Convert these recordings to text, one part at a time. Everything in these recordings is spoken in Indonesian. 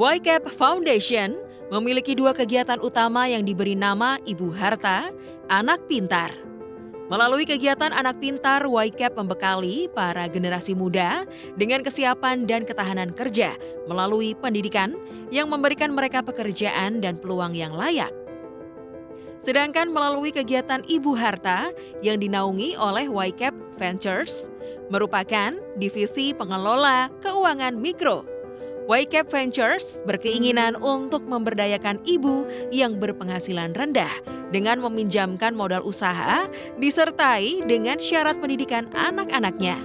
YCAP Foundation memiliki dua kegiatan utama yang diberi nama Ibu Harta, Anak Pintar. Melalui kegiatan Anak Pintar, YCAP membekali para generasi muda dengan kesiapan dan ketahanan kerja melalui pendidikan yang memberikan mereka pekerjaan dan peluang yang layak. Sedangkan melalui kegiatan Ibu Harta yang dinaungi oleh YCAP Ventures, merupakan divisi pengelola keuangan mikro. YCAP Ventures berkeinginan untuk memberdayakan ibu yang berpenghasilan rendah dengan meminjamkan modal usaha disertai dengan syarat pendidikan anak-anaknya.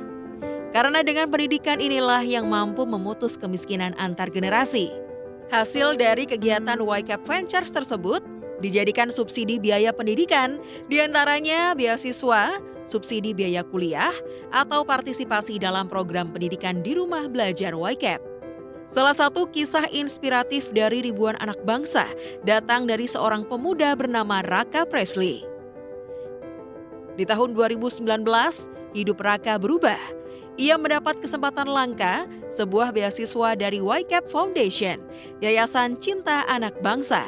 Karena dengan pendidikan inilah yang mampu memutus kemiskinan antar generasi. Hasil dari kegiatan YCAP Ventures tersebut dijadikan subsidi biaya pendidikan, diantaranya beasiswa, subsidi biaya kuliah, atau partisipasi dalam program pendidikan di rumah belajar YCAP. Salah satu kisah inspiratif dari ribuan anak bangsa datang dari seorang pemuda bernama Raka Presley. Di tahun 2019, hidup Raka berubah. Ia mendapat kesempatan langka, sebuah beasiswa dari YCAP Foundation, Yayasan Cinta Anak Bangsa.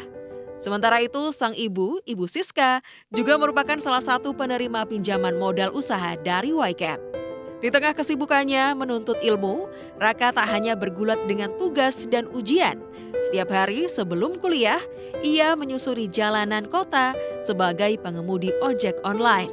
Sementara itu, sang ibu, Ibu Siska, juga merupakan salah satu penerima pinjaman modal usaha dari YCAP. Di tengah kesibukannya menuntut ilmu, Raka tak hanya bergulat dengan tugas dan ujian. Setiap hari sebelum kuliah, ia menyusuri jalanan kota sebagai pengemudi ojek online.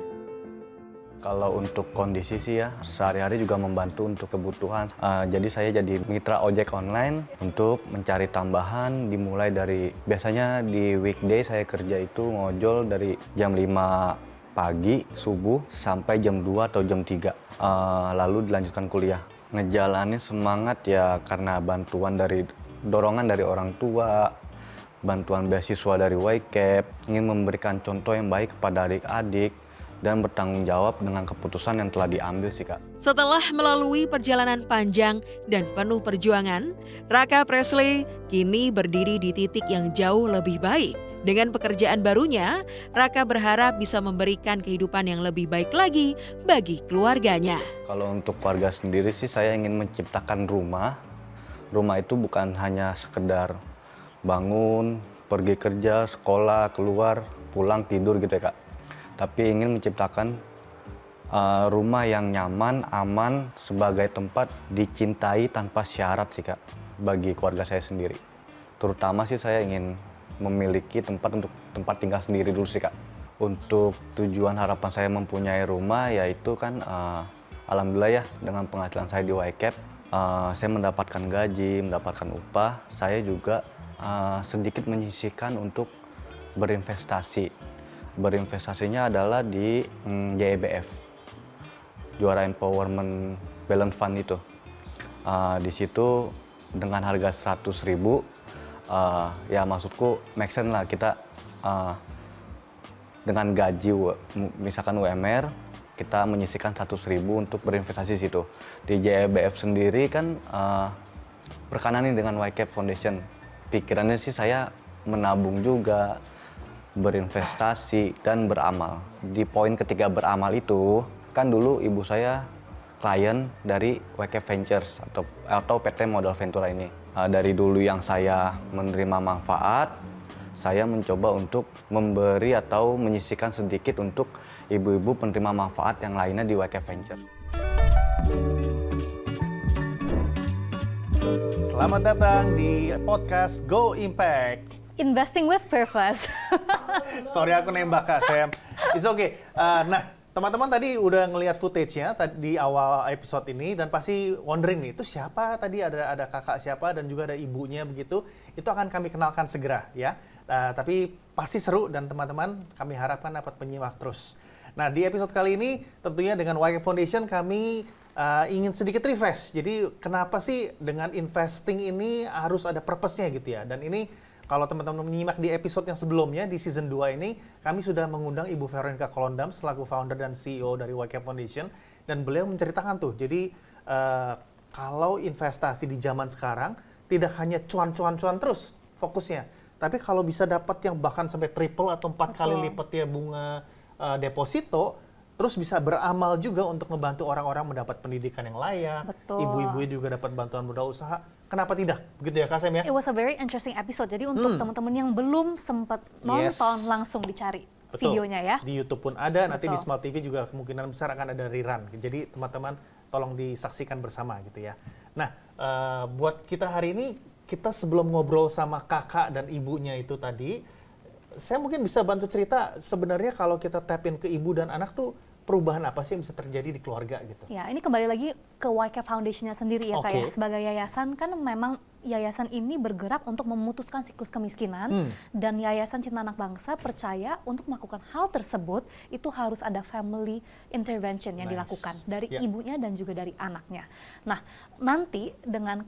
Kalau untuk kondisi sih ya, sehari-hari juga membantu untuk kebutuhan. Jadi saya jadi mitra ojek online untuk mencari tambahan, dimulai dari biasanya di weekday saya kerja itu ngojol dari jam 5 pagi, subuh, sampai jam 2 atau jam 3. Lalu dilanjutkan kuliah. Ngejalanin semangat ya karena dorongan dari orang tua, bantuan beasiswa dari YCAP, ingin memberikan contoh yang baik kepada adik-adik, dan bertanggung jawab dengan keputusan yang telah diambil sih Kak. Setelah melalui perjalanan panjang dan penuh perjuangan, Raka Presley kini berdiri di titik yang jauh lebih baik. Dengan pekerjaan barunya, Raka berharap bisa memberikan kehidupan yang lebih baik lagi bagi keluarganya. Kalau untuk keluarga sendiri sih saya ingin menciptakan rumah. Rumah itu bukan hanya sekedar bangun, pergi kerja, sekolah, keluar, pulang, tidur gitu ya Kak. Tapi ingin menciptakan rumah yang nyaman, aman, sebagai tempat dicintai tanpa syarat sih Kak, bagi keluarga saya sendiri. Terutama sih saya ingin memiliki tempat tinggal sendiri dulu sih Kak. Untuk tujuan harapan saya mempunyai rumah yaitu kan alhamdulillah ya dengan penghasilan saya di YCAP, saya mendapatkan gaji, mendapatkan upah, saya juga sedikit menyisihkan untuk berinvestasi. Berinvestasinya adalah di JEBF, Juara Empowerment Balance Fund itu. Di situ dengan harga 100.000, ya maksudku make sense lah kita dengan gaji misalkan UMR kita menyisihkan 100.000 untuk berinvestasi di situ. Di JEBF sendiri kan berkanan dengan YCAP Foundation. Pikirannya sih saya menabung juga, berinvestasi dan beramal. Di poin ketiga beramal itu kan dulu ibu saya klien dari YCAP Ventures atau PT Modal Ventura ini. Dari dulu yang saya menerima manfaat, saya mencoba untuk memberi atau menyisihkan sedikit untuk ibu-ibu penerima manfaat yang lainnya di YCAP Ventures. Selamat datang di podcast Go Impact. Investing with purpose. Sorry aku nembak Kak Sam. It's okay. Nah, teman-teman tadi udah ngelihat footage-nya di awal episode ini dan pasti wondering nih, itu siapa tadi, ada kakak siapa dan juga ada ibunya begitu. Itu akan kami kenalkan segera ya. Tapi pasti seru dan teman-teman kami harapkan dapat menyimak terus. Nah, di episode kali ini tentunya dengan YCAP Foundation kami ingin sedikit refresh. Jadi kenapa sih dengan investing ini harus ada purpose-nya gitu ya. Dan ini kalau teman-teman menyimak di episode yang sebelumnya, di season 2 ini, kami sudah mengundang Ibu Veronica Kolondam selaku founder dan CEO dari YCAP Foundation. Dan beliau menceritakan tuh, jadi kalau investasi di zaman sekarang, tidak hanya cuan-cuan-cuan terus fokusnya. Tapi kalau bisa dapat yang bahkan sampai triple atau 4 kali lipat ya bunga deposito, terus bisa beramal juga untuk membantu orang-orang mendapat pendidikan yang layak. Betul. Ibu-ibu juga dapat bantuan modal usaha. Kenapa tidak? Begitu ya Kak Sam ya? It was a very interesting episode. Jadi untuk teman-teman yang belum sempat nonton, langsung dicari Betul. videonya ya. Di YouTube pun ada, nanti di Betul. Smart TV juga kemungkinan besar akan ada rerun. Jadi teman-teman tolong disaksikan bersama gitu ya. Nah, buat kita hari ini, kita sebelum ngobrol sama kakak dan ibunya itu tadi, saya mungkin bisa bantu cerita sebenarnya kalau kita tap in ke ibu dan anak tuh perubahan apa sih yang bisa terjadi di keluarga gitu. Ya, ini kembali lagi ke YCAP Foundation-nya sendiri ya Kak ya. Oke. Sebagai yayasan kan memang yayasan ini bergerak untuk memutuskan siklus kemiskinan dan Yayasan Cinta Anak Bangsa percaya untuk melakukan hal tersebut itu harus ada family intervention yang Nice. dilakukan dari Ya. ibunya dan juga dari anaknya. Nah, nanti dengan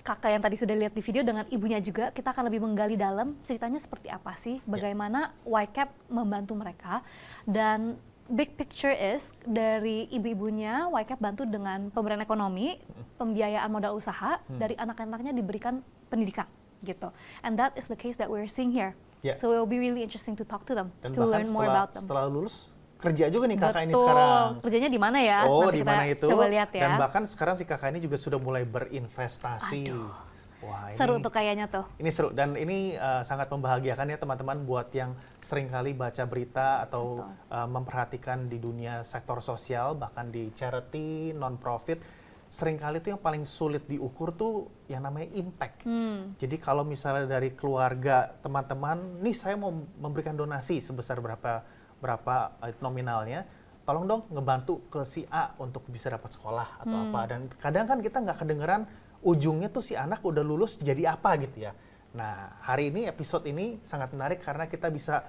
kakak yang tadi sudah lihat di video dengan ibunya juga kita akan lebih menggali dalam ceritanya seperti apa sih, bagaimana YCAP membantu mereka dan big picture is dari ibu-ibunya YCAP bantu dengan pemberian ekonomi, pembiayaan modal usaha, dari anak-anaknya diberikan pendidikan gitu. And that is the case that we're seeing here. Yeah. So it will be really interesting to talk to them, Dan to bahkan learn more about them. setelah lulus kerja juga nih kakak ini Betul. sekarang. Kerjanya di mana ya? Oh, Nanti di kita mana itu? Coba lihat ya. Dan bahkan sekarang si kakak ini juga sudah mulai berinvestasi. Aduh. Wah, Seru ini, tuh kayaknya tuh. ini seru dan ini sangat membahagiakan ya teman-teman buat yang sering kali baca berita atau memperhatikan di dunia sektor sosial bahkan di charity, non-profit. Seringkali tuh yang paling sulit diukur tuh yang namanya impact. Jadi kalau misalnya dari keluarga teman-teman, nih saya mau memberikan donasi sebesar berapa nominalnya, tolong dong ngebantu ke si A untuk bisa dapat sekolah atau apa. Dan kadang kan kita nggak kedengeran ujungnya tuh si anak udah lulus jadi apa gitu ya. Nah hari ini episode ini sangat menarik karena kita bisa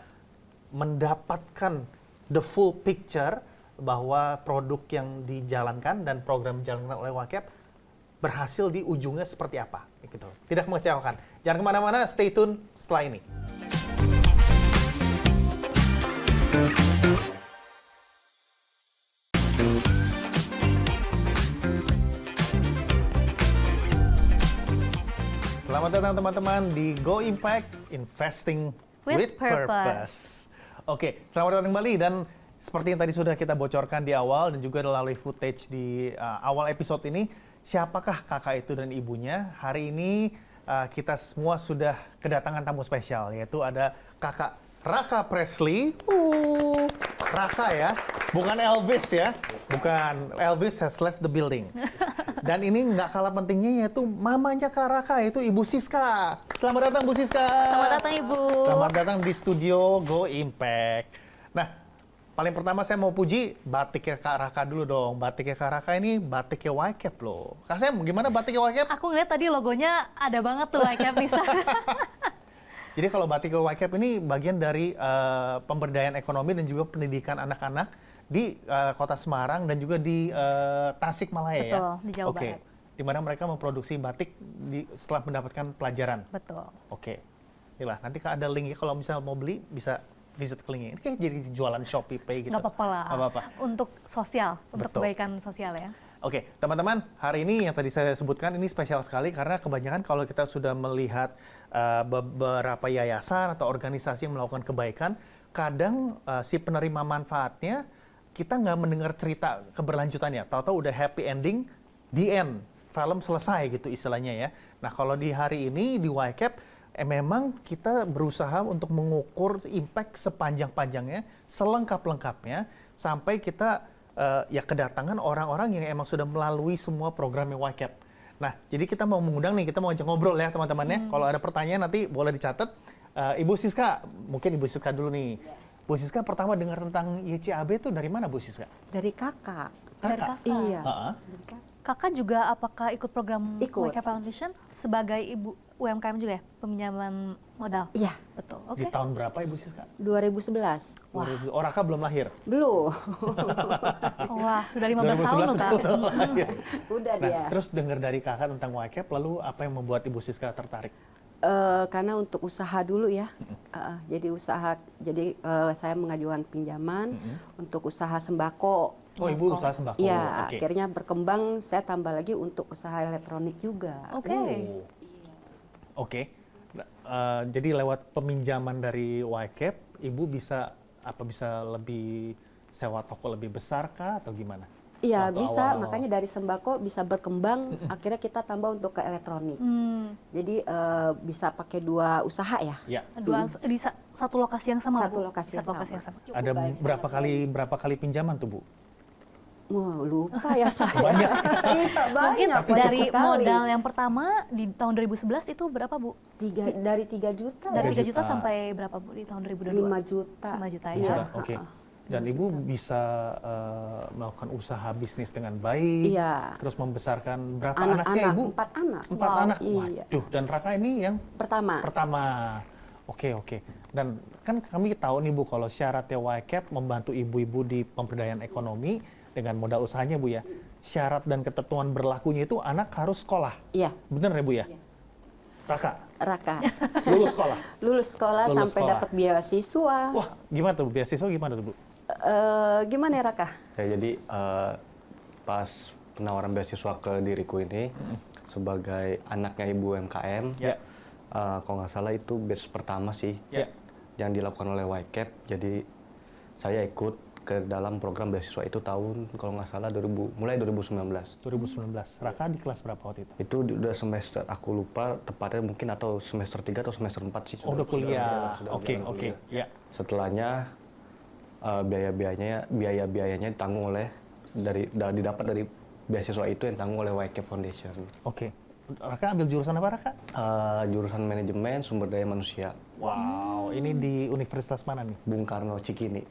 mendapatkan the full picture bahwa produk yang dijalankan dan program dijalankan oleh YCAP berhasil di ujungnya seperti apa gitu. Tidak mengecewakan. Jangan kemana-mana, stay tune setelah ini. Selamat datang teman-teman di Go Impact Investing With with Purpose. Purpose. Oke, selamat datang kembali dan seperti yang tadi sudah kita bocorkan di awal dan juga melalui footage di awal episode ini, siapakah kakak itu dan ibunya? Hari ini kita semua sudah kedatangan tamu spesial, yaitu ada kakak Raka Presley. Raka ya, bukan Elvis ya, bukan Elvis has left the building. Dan ini nggak kalah pentingnya yaitu mamanya Kak Raka, yaitu Ibu Siska. Selamat datang Bu Siska. Selamat datang Ibu. Selamat datang di studio Go Impact. Nah, paling pertama saya mau puji batiknya Kak Raka dulu dong. Batiknya Kak Raka ini batiknya YCAP loh. Kak Sam, gimana batiknya YCAP? Aku ngeliat tadi logonya ada banget tuh YCAP di sana. Jadi kalau batik YCAP ini bagian dari pemberdayaan ekonomi dan juga pendidikan anak-anak di kota Semarang dan juga di Tasikmalaya ya. Betul, di Jawa Oke. Barat. Di mana mereka memproduksi batik setelah mendapatkan pelajaran. Betul. Oke. Inilah, nanti ada linknya kalau misalnya mau beli bisa visit ke linknya. Ini kayak jadi jualan Shopee Pay gitu. Nggak apa-apa lah. Nggak apa-apa. Untuk sosial, untuk Betul. kebaikan sosial ya. Oke, teman-teman, hari ini yang tadi saya sebutkan ini spesial sekali karena kebanyakan kalau kita sudah melihat beberapa yayasan atau organisasi yang melakukan kebaikan, kadang si penerima manfaatnya kita nggak mendengar cerita keberlanjutannya. Tahu-tahu udah happy ending, the end, film selesai gitu istilahnya ya. Nah kalau di hari ini di YCAP, memang kita berusaha untuk mengukur impact sepanjang-panjangnya, selengkap-lengkapnya, sampai kita ya kedatangan orang-orang yang emang sudah melalui semua programnya YCAP. Nah, jadi kita mau mengundang nih, kita mau ajak ngobrol ya teman-temannya. Kalau ada pertanyaan nanti boleh dicatat. Ibu Siska, mungkin Ibu Siska dulu nih. Bu Siska pertama dengar tentang YCAB itu dari mana Bu Siska? Dari kakak. Dari kakak. Iya. Heeh. Dari kakak. Kakak juga apakah ikut program Ikut. YCAP Foundation sebagai ibu UMKM juga ya? Peminjaman modal? Iya, Betul, oke. Di tahun berapa Ibu Siska? 2011. Wah. Oh, Raka belum lahir. Belum. Wah, sudah 15 tahun loh Kak. belum lahir. Udah Nah, dia. terus dengar dari kakak tentang YCAP, lalu apa yang membuat Ibu Siska tertarik? Karena untuk usaha dulu ya. Jadi usaha, jadi saya mengajukan pinjaman untuk usaha sembako. Oh, Ibu usaha sembako. Iya, Oke. akhirnya berkembang saya tambah lagi untuk usaha elektronik juga. Oke. Oh. Oke. Jadi lewat peminjaman dari YCAP, Ibu bisa lebih sewa toko lebih besar kah atau gimana? Iya Waktu bisa, awal-awal. makanya dari sembako bisa berkembang, akhirnya kita tambah untuk ke elektronik. Jadi bisa pakai 2 usaha ya. Ya. Di satu lokasi yang sama, Satu Bu? lokasi yang Satu lokasi sama. yang sama. Cukup Ada baik, berapa kali pinjaman tuh Bu? Wah, lupa ya saya. Banyak. Iya, Mungkin banyak. dari sekali. modal yang pertama di tahun 2011 itu berapa, Bu? Dari 3 juta. Dari 3 3 juta juta. sampai berapa, Bu, di tahun 2022? 5 juta. 5 juta Bisa, ya. oke. ha-ha. Dan Ibu bisa melakukan usaha bisnis dengan baik, Iya. terus membesarkan berapa anaknya Anak-anak, Ibu? 4 anak. 4 anak. Iya. Waduh, dan Raka ini yang Pertama. pertama. Oke. Dan kan kami tahu nih Bu, kalau syaratnya YCAP membantu ibu-ibu di pemberdayaan ekonomi dengan modal usahanya Bu ya. Syarat dan ketentuan berlakunya itu anak harus sekolah. Iya, Bener ya Bu ya? Raka, Raka. lulus sekolah. Lulus sekolah Lulus sampai sekolah. dapat beasiswa. Wah, gimana tuh? Beasiswa gimana tuh Bu? Gimana ya Raka? Ya, jadi pas penawaran beasiswa ke diriku ini sebagai anaknya ibu UMKM, Ya. kalau nggak salah itu batch pertama sih Ya. yang dilakukan oleh YCAP. Jadi saya ikut ke dalam program beasiswa itu tahun kalau nggak salah mulai 2019. 2019. Raka di kelas berapa waktu itu? Itu udah semester, aku lupa tepatnya mungkin atau semester 3 atau semester 4 sih. Oh, udah kuliah. sudah Oke. jalan kuliah. Ya. Setelahnya biaya-biayanya ditanggung oleh didapat dari beasiswa itu yang ditanggung oleh YCAP Foundation. Oke. Raka ambil jurusan apa Raka? Jurusan manajemen sumber daya manusia, Wow, ini di universitas mana nih? Bung Karno Cikini.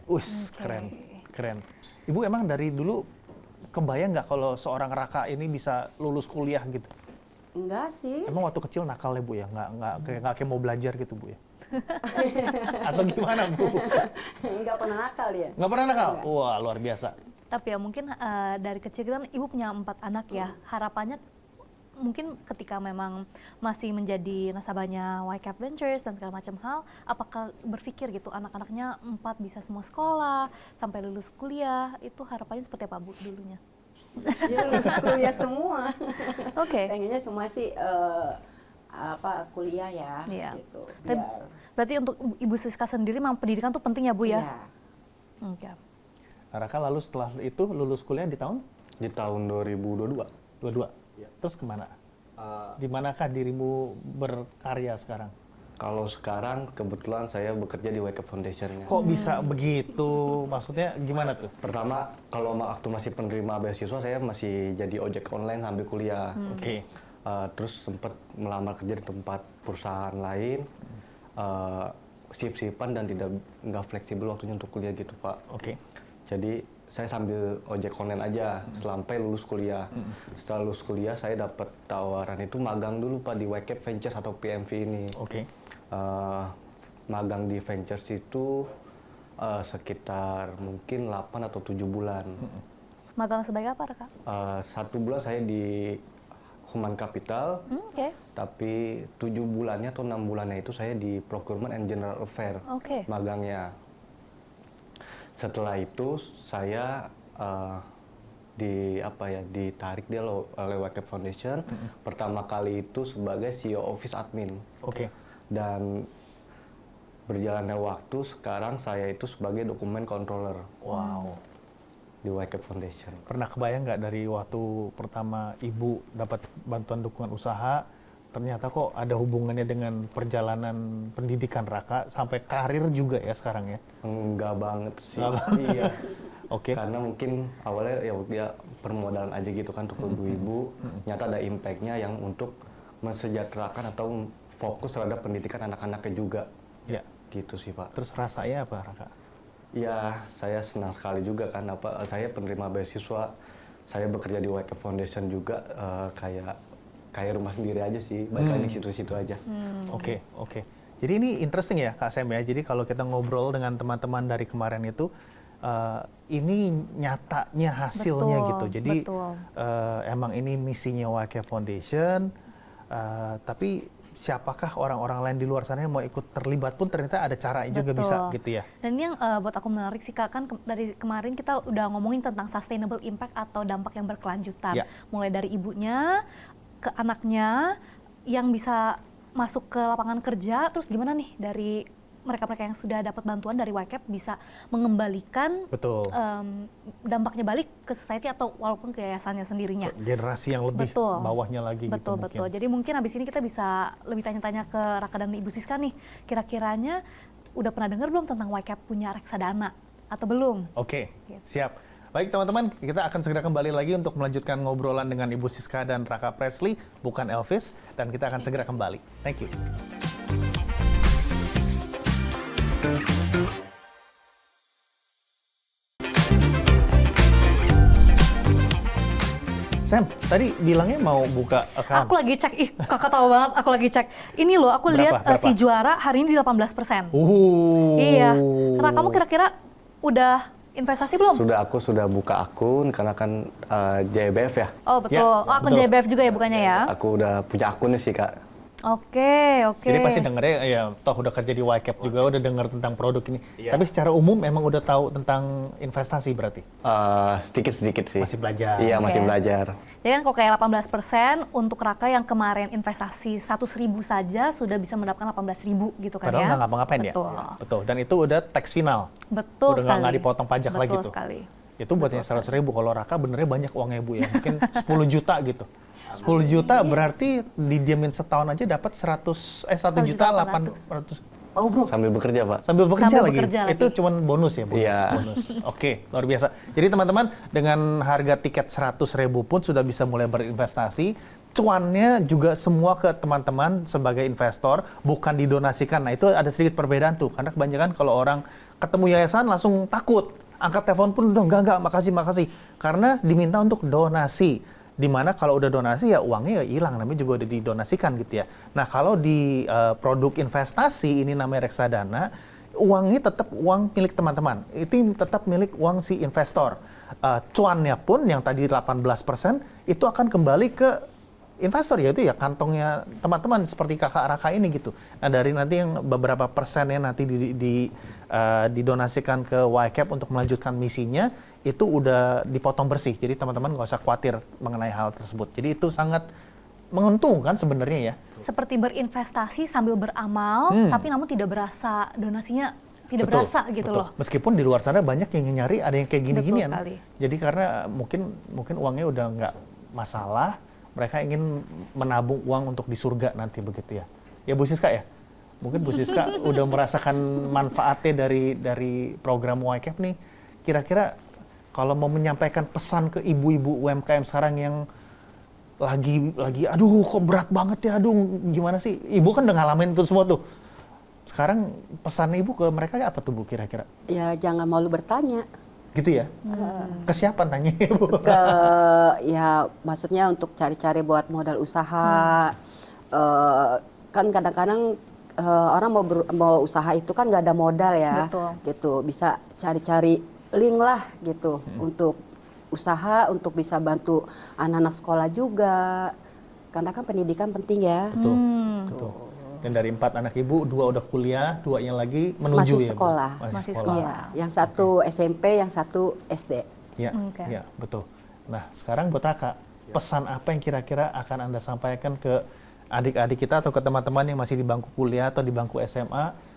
Keren, keren. Ibu emang dari dulu kebayang nggak kalau seorang Raka ini bisa lulus kuliah gitu? Enggak sih. Emang waktu kecil nakal ya Bu ya? Nggak kayak mau belajar gitu Bu ya? Atau gimana Bu? Enggak pernah nakal ya. Nggak pernah nakal? Nggak. Wah, luar biasa. Tapi ya mungkin dari kecil kan Ibu punya 4 anak ya. Harapannya mungkin ketika memang masih menjadi nasabahnya YCAP Ventures dan segala macam hal, apakah berpikir gitu anak-anaknya 4 bisa semua sekolah sampai lulus kuliah, itu harapannya seperti apa Bu dulunya? Ya lulus kuliah semua. Oke. Pengennya semua sih kuliah ya. Iya. Gitu. Dan berarti untuk Ibu Siska sendiri memang pendidikan tuh penting ya Bu ya? Iya. Oke. Raka lalu setelah itu lulus kuliah di tahun Di tahun 2022. 22. Terus kemana? Di manakah dirimu berkarya sekarang? Kalau sekarang kebetulan saya bekerja di YCAP Foundation. Kok bisa begitu? Maksudnya gimana tuh? Pertama, kalau waktu masih penerima beasiswa saya masih jadi ojek online sambil kuliah. Oke. Terus sempat melamar kerja di tempat perusahaan lain, shift-shiftan dan nggak fleksibel waktunya untuk kuliah gitu Pak. Oke. Jadi saya sambil ojek online aja sampai lulus kuliah. Setelah lulus kuliah saya dapat tawaran itu magang dulu Pak di YCAP Ventures atau PMV ini. Oke. Magang di Ventures itu sekitar mungkin 8 atau 7 bulan. Magang sebagai apa Raka? 1 bulan saya di Human Capital, Oke. tapi 7 bulannya atau 6 bulannya itu saya di Procurement and General Affair Oke. magangnya. Setelah itu saya ditarik dia oleh YCAP Foundation. Pertama kali itu sebagai CEO Office Admin. Oke. Dan berjalannya waktu sekarang saya itu sebagai dokumen controller Wow. di YCAP Foundation. Pernah kebayang nggak dari waktu pertama Ibu dapat bantuan dukungan usaha, ternyata kok ada hubungannya dengan perjalanan pendidikan Raka sampai karir juga ya sekarang ya? Enggak banget sih. Enggak Iya. Oke. Karena mungkin awalnya ya dia permodalan aja gitu kan untuk ibu-ibu. Nyata ada impact-nya yang untuk mensejahterakan atau fokus terhadap pendidikan anak-anaknya juga. Ya. Gitu sih Pak. Terus rasanya apa Raka? Ya, saya senang sekali juga kan saya penerima beasiswa. Saya bekerja di YCAP Foundation juga kayak rumah sendiri aja sih. Balik lagi ke situ-situ aja. Oke. Jadi ini interesting ya Kak Sam ya. Jadi kalau kita ngobrol dengan teman-teman dari kemarin itu, ini nyatanya hasilnya Betul, gitu. Jadi betul. emang ini misinya YCAP Foundation, tapi siapakah orang-orang lain di luar sana yang mau ikut terlibat pun ternyata ada caranya juga Betul. bisa gitu ya. Dan yang buat aku menarik sih Kak, kan dari kemarin kita udah ngomongin tentang sustainable impact atau dampak yang berkelanjutan. Ya. Mulai dari ibunya, ke anaknya, yang bisa masuk ke lapangan kerja, terus gimana nih dari mereka-mereka yang sudah dapat bantuan dari YCAP bisa mengembalikan Betul. dampaknya balik ke society atau walaupun ke yayasannya sendirinya. Generasi yang lebih Betul. bawahnya lagi Betul, gitu betul. mungkin. Jadi mungkin abis ini kita bisa lebih tanya-tanya ke Raka dan Ibu Siska nih, kira-kiranya udah pernah dengar belum tentang YCAP punya reksadana atau belum? Oke, Gitu. siap. Baik teman-teman, kita akan segera kembali lagi untuk melanjutkan ngobrolan dengan Ibu Siska dan Raka Presley, bukan Elvis, dan kita akan segera kembali. Thank you. Sam, tadi bilangnya mau buka account. Aku lagi cek, ih kakak tahu banget, aku lagi cek. Ini loh, aku lihat Berapa? si juara hari ini di 18%. Iya. Raka, kamu kira-kira udah investasi belum? Aku sudah buka akun karena kan JBF ya. Oh betul, Ya, oh akun betul. JBF juga ya bukannya ya? Aku udah punya akun sih Kak. Oke, oke. Jadi pasti dengernya, ya toh udah kerja di YCAP juga, udah denger tentang produk ini. Iya. Tapi secara umum emang udah tahu tentang investasi berarti? Sedikit-sedikit sih. Masih belajar. Iya, masih Oke. belajar. Jadi kan kalau kayak 18% untuk Raka yang kemarin investasi 100.000 saja sudah bisa mendapatkan 18.000 gitu kan Padahal ya? nggak ngapa-ngapain ya? Betul. Betul. Dan itu udah tax final. Betul Udah sekali. nggak dipotong pajak lagi Betul tuh. sekali. Itu buatnya 100.000. Kalau Raka benernya banyak uangnya Bu ya. Mungkin 10 juta gitu. 10 juta berarti didiamin setahun aja dapat 1 juta 800. Oh bro. Sambil bekerja Pak. Sambil bekerja Sambil lagi. bekerja Itu lagi. cuman bonus ya, bonus. Iya. Bonus. Oke, luar biasa. Jadi teman-teman, dengan harga tiket 100.000 pun sudah bisa mulai berinvestasi. Cuannya juga semua ke teman-teman sebagai investor, bukan didonasikan. Nah, itu ada sedikit perbedaan tuh. Karena kebanyakan kalau orang ketemu yayasan langsung takut. Angkat telepon pun udah enggak, makasih. Karena diminta untuk donasi. Dimana kalau udah donasi ya uangnya ya hilang, namanya juga udah didonasikan gitu ya. Nah kalau di produk investasi ini namanya reksadana, uangnya tetap uang milik teman-teman, itu tetap milik uang si investor. Cuannya pun yang tadi 18% itu akan kembali ke investor, yaitu ya kantongnya teman-teman seperti kakak Raka ini gitu. Nah dari nanti yang beberapa persennya nanti didonasikan ke YCAP untuk melanjutkan misinya, itu udah dipotong bersih. Jadi teman-teman nggak usah khawatir mengenai hal tersebut. Jadi itu sangat menguntungkan sebenarnya ya. Seperti berinvestasi sambil beramal, tapi namun tidak berasa donasinya tidak Betul, berasa gitu betul. loh. Meskipun di luar sana banyak yang nyari ada yang kayak gini-ginian. Betul sekali. Jadi karena mungkin uangnya udah nggak masalah, mereka ingin menabung uang untuk di surga nanti begitu ya. Ya Bu Siska ya? Mungkin Bu Siska udah merasakan manfaatnya dari program YCAP nih. Kira-kira kalau mau menyampaikan pesan ke ibu-ibu UMKM sekarang yang lagi aduh kok berat banget ya, aduh gimana sih? Ibu kan udah ngalamin itu semua tuh. Sekarang pesan ibu ke mereka apa tuh Bu kira-kira? Ya jangan malu bertanya. Gitu ya? Ke siapa tanya Bu? Ya maksudnya untuk cari-cari buat modal usaha. Kan kadang-kadang orang mau usaha itu kan nggak ada modal ya. Betul. Gitu, bisa cari-cari link lah gitu untuk usaha, untuk bisa bantu anak-anak sekolah juga. Karena kan pendidikan penting ya. Betul. Betul. Dan dari 4 anak ibu, 2 udah kuliah, 2 yang lagi menuju Masih ya Bu? sekolah. Masih sekolah. Iya, yang satu SMP, yang satu SD. Iya, Oke. iya, betul. Nah, sekarang buat Raka, pesan apa yang kira-kira akan Anda sampaikan ke adik-adik kita atau ke teman-teman yang masih di bangku kuliah atau di bangku SMA?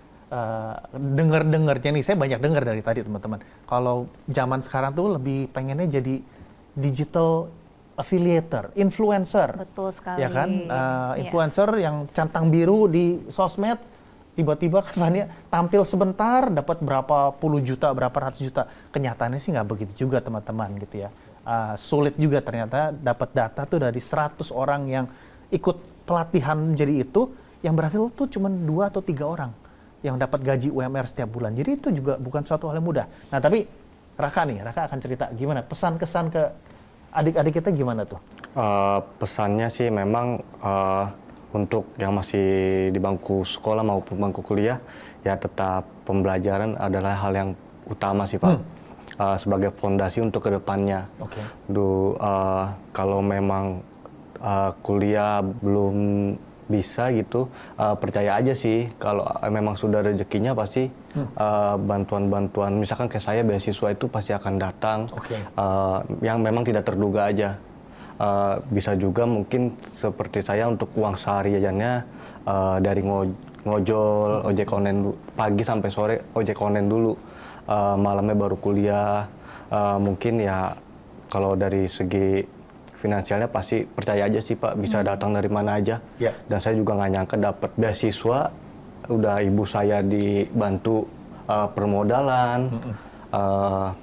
Dengar-dengarnya nih, saya banyak dengar dari tadi teman-teman. Kalau zaman sekarang tuh lebih pengennya jadi digital affiliator, influencer. Betul sekali. Ya kan, Yes. influencer yang centang biru di sosmed, tiba-tiba kesannya tampil sebentar dapat berapa puluh juta, berapa ratus juta. Kenyataannya sih nggak begitu juga teman-teman gitu ya. Sulit juga ternyata dapat data tuh dari 100 orang yang ikut pelatihan menjadi itu, yang berhasil tuh cuma 2 atau 3 orang yang dapat gaji UMR setiap bulan. Jadi itu juga bukan suatu hal yang mudah. Nah tapi Raka akan cerita gimana pesan-kesan ke adik-adik kita gimana tuh? Pesannya sih memang untuk yang masih di bangku sekolah maupun bangku kuliah, ya tetap pembelajaran adalah hal yang utama sih Pak. Sebagai fondasi untuk kedepannya. Oke. Kalau memang kuliah belum bisa gitu, percaya aja sih kalau memang sudah rezekinya pasti bantuan-bantuan, misalkan kayak saya beasiswa itu pasti akan datang. Oke. Yang memang tidak terduga aja. Bisa juga mungkin seperti saya untuk uang sehariannya dari ngojol, ojek online pagi sampai sore ojek online dulu. Malamnya baru kuliah. Mungkin ya kalau dari segi finansialnya pasti percaya aja sih Pak, bisa datang dari mana aja. Ya. Dan saya juga nggak nyangka dapat beasiswa. Udah ibu saya dibantu permodalan,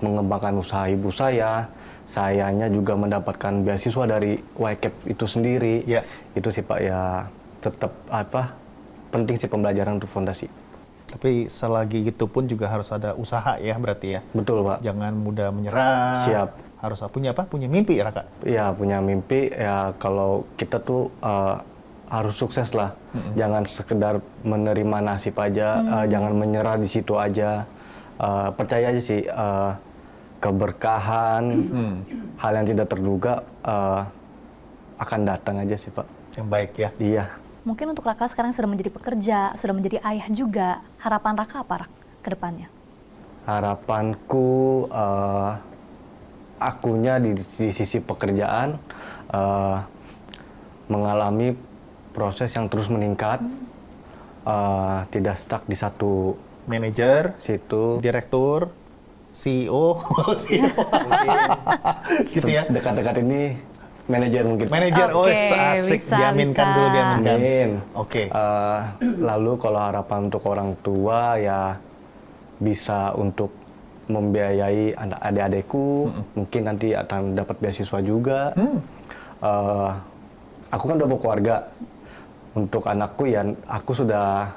mengembangkan usaha ibu saya. Sayanya juga mendapatkan beasiswa dari YCAP itu sendiri. Ya. Itu sih Pak ya, tetap penting sih pembelajaran untuk fondasi. Tapi selagi itu pun juga harus ada usaha ya berarti ya. Betul Pak. Jangan mudah menyerah. Siap. Harus punya apa? Punya mimpi ya Raka? Ya punya mimpi ya, kalau kita tuh harus sukses lah. Jangan sekedar menerima nasib aja, jangan menyerah di situ aja. Percaya aja sih, keberkahan, hal yang tidak terduga akan datang aja sih Pak. Yang baik ya. Iya. Mungkin untuk Raka sekarang sudah menjadi pekerja, sudah menjadi ayah juga. Harapan Raka apa Rak ke depannya? Harapanku akunya di sisi pekerjaan mengalami proses yang terus meningkat, tidak stuck di satu Manajer, situ. direktur, CEO, gitu ya. Dekat-dekat ini manajer mungkin. Manajer, Oke, asik, bisa, diaminkan bisa. dulu, diaminkan. Amin. Oke. Lalu kalau harapan untuk orang tua ya bisa untuk membiayai adik-adikku, mungkin nanti akan dapat beasiswa juga. Aku kan udah berkeluarga. Untuk anakku ya, aku sudah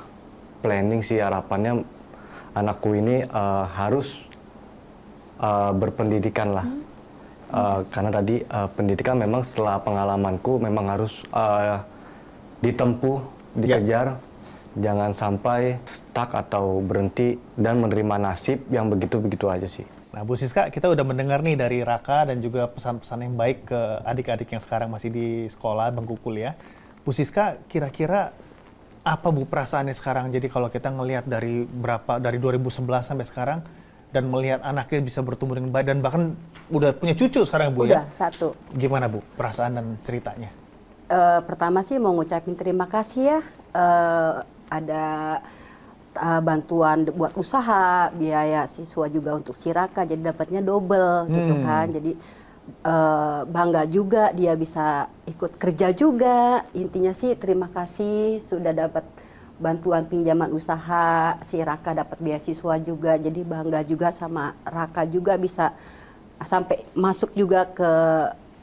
planning sih, harapannya anakku ini harus berpendidikan lah. Karena tadi pendidikan memang setelah pengalamanku memang harus ditempuh, dikejar. Jangan sampai stuck atau berhenti dan menerima nasib yang begitu-begitu aja sih. Nah, Bu Siska, kita udah mendengar nih dari Raka dan juga pesan-pesan yang baik ke adik-adik yang sekarang masih di sekolah, bangku kuliah. Bu Siska, kira-kira apa Bu perasaannya sekarang? Jadi kalau kita ngelihat dari 2011 sampai sekarang dan melihat anaknya bisa bertumbuh dengan baik dan bahkan udah punya cucu sekarang Bu Udah ya? satu. Gimana Bu perasaan dan ceritanya? Pertama sih mau ngucapin terima kasih ya. Ada bantuan buat usaha, biaya siswa juga untuk si Raka, jadi dapatnya double gitu kan. Jadi bangga juga dia bisa ikut kerja juga. Intinya sih terima kasih sudah dapat bantuan pinjaman usaha, si Raka dapat beasiswa juga. Jadi bangga juga sama Raka juga bisa sampai masuk juga ke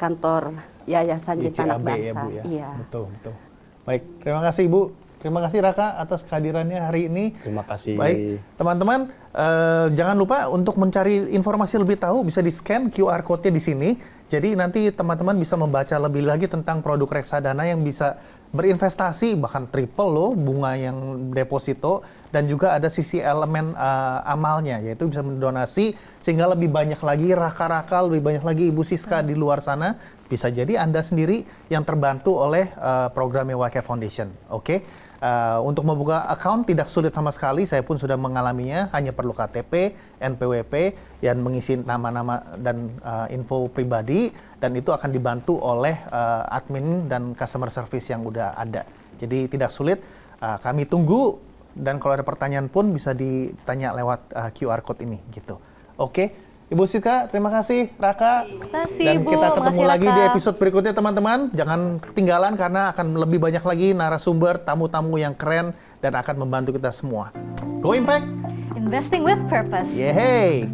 kantor Yayasan Cinta Anak YCAB Bangsa. ya Bu ya? Iya. Betul, betul. Baik, terima kasih Bu. Terima kasih Raka atas kehadirannya hari ini. Terima kasih. Baik, teman-teman, jangan lupa untuk mencari informasi lebih tahu bisa di-scan QR code-nya di sini. Jadi nanti teman-teman bisa membaca lebih lagi tentang produk reksadana yang bisa berinvestasi, bahkan triple loh bunga yang deposito, dan juga ada sisi elemen amalnya, yaitu bisa mendonasi sehingga lebih banyak lagi Raka-Raka, lebih banyak lagi Ibu Siska di luar sana. Bisa jadi Anda sendiri yang terbantu oleh programnya YCAP Foundation. Oke? Untuk membuka account tidak sulit sama sekali, saya pun sudah mengalaminya, hanya perlu KTP, NPWP, dan mengisi nama-nama dan info pribadi, dan itu akan dibantu oleh admin dan customer service yang udah ada. Jadi tidak sulit, kami tunggu, dan kalau ada pertanyaan pun bisa ditanya lewat QR code ini gitu. Oke? Ibu Siska, terima kasih. Raka, kasih, dan Bu. kita ketemu Makasih, lagi Raka. di episode berikutnya teman-teman. Jangan ketinggalan karena akan lebih banyak lagi narasumber, tamu-tamu yang keren dan akan membantu kita semua. Go Impact! Investing with purpose. Yeay!